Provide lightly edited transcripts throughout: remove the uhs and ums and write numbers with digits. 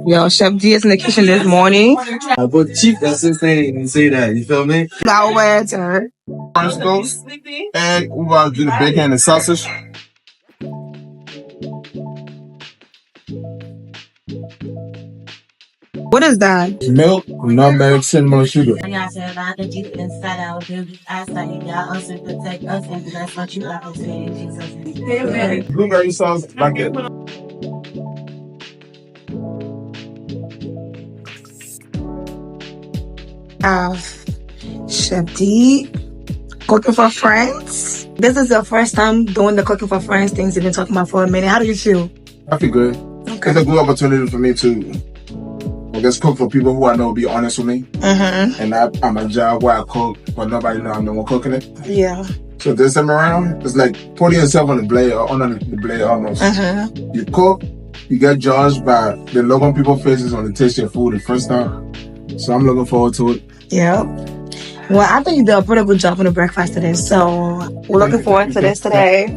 Yo, Chef D is in the kitchen this morning. I put cheap, that's the thing, and say that, you feel me? Got over to her. First goes, and we about to do the bacon and the sausage. What is that? Milk, nutmeg, cinnamon, sugar. Y'all said about the deep inside our building. I say y'all us and protect us and bless what you have to say in Jesus' name. Blueberry sauce, like it. Chef D cooking for friends. This is your first time doing the cooking for friends things you've been talking about for a minute. How do you feel? I feel good. Okay. It's a good opportunity for me to, I guess, cook for people who I know will be honest with me. Mm-hmm. And I'm a job where I cook, but nobody know I'm the one cooking it. Yeah. So this time around, it's like putting yourself on the blade, or on the blade almost. Mm-hmm. You cook, you get judged by the look on people's faces on the taste of your food the first time. So I'm looking forward to it. Yeah. Well, I think you did a pretty good job on the breakfast today. So we're looking forward to this today.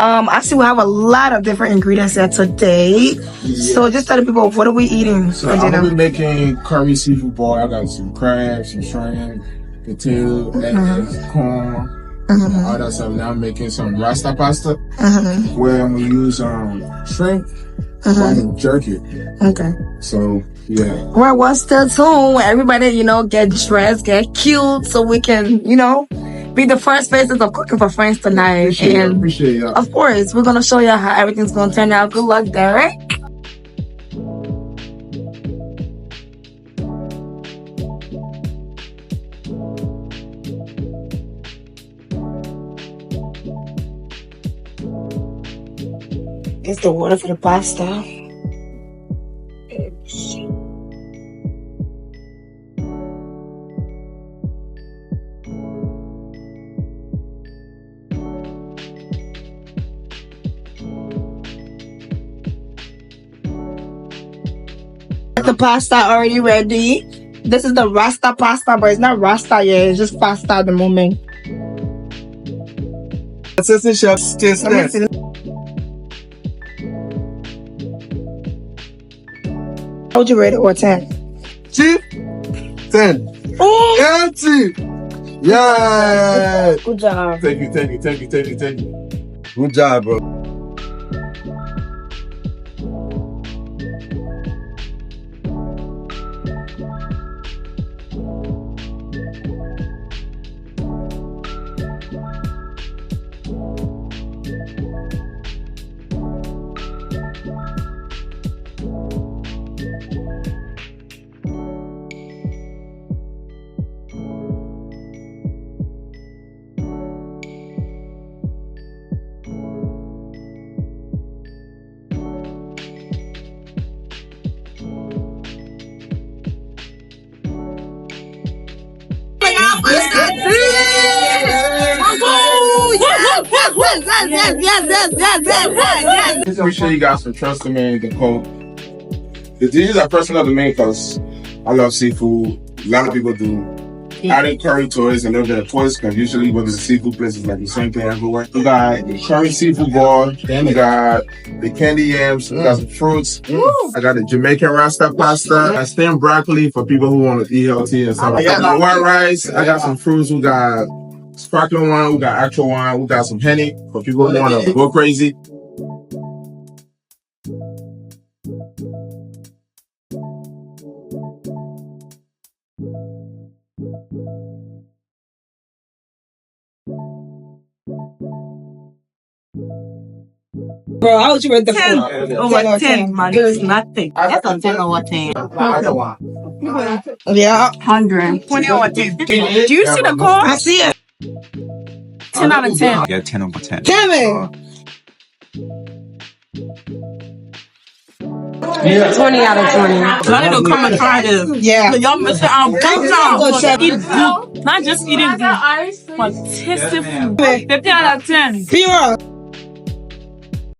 Actually, we have a lot of different ingredients here today. Yeah. So just tell the people, what are we eating so for dinner? I'm going to be making curry seafood boil. I got some crabs, some shrimp, potato, eggs, corn, all that stuff. Now I'm making some rasta pasta where I'm going to use shrimp and jerky. Okay. So, yeah. Well, we're still tuned. Everybody, get dressed, get cute, so we can, be the first faces of cooking for friends tonight. Appreciate y'all. Of course, we're going to show you how everything's going to turn out. Good luck, Derek. It's the water for the pasta. The pasta already ready. This is the rasta pasta, but it's not rasta yet. It's just pasta at the moment. Assistant chef, taste test. How would you rate it? Or 10? 10. Oh! 10. Yeah. Good job. Thank you. Good job, bro. Yes. Make sure you got some trust in me, the cook. These are personal to me because I love seafood. A lot of people do. Adding curry to it is a little bit of twist because usually when it's a seafood place, it's like the same thing everywhere. We got the curry seafood boil, then we got the candy yams, we got some fruits. I got the Jamaican rasta pasta, I steamed broccoli for people who want to eat healthy and stuff. I got my white rice, I got some fruits, we got sparkling wine, we got actual wine, we got some Henny for people who want to go crazy. Bro, how would you rate the 10 food? over 10, man. There's nothing. That's a 10 over 10. Yeah. 100. 20 over 10. Do you see the cost? I see it. 10 out of 10. Yeah, 10 over 10. Kevin! 20 out of 20. I need to come and try this. Yeah. Y'all missing out big Go, Chef. time. Not just eating food, but tasting food. 50 out of 10. Pure.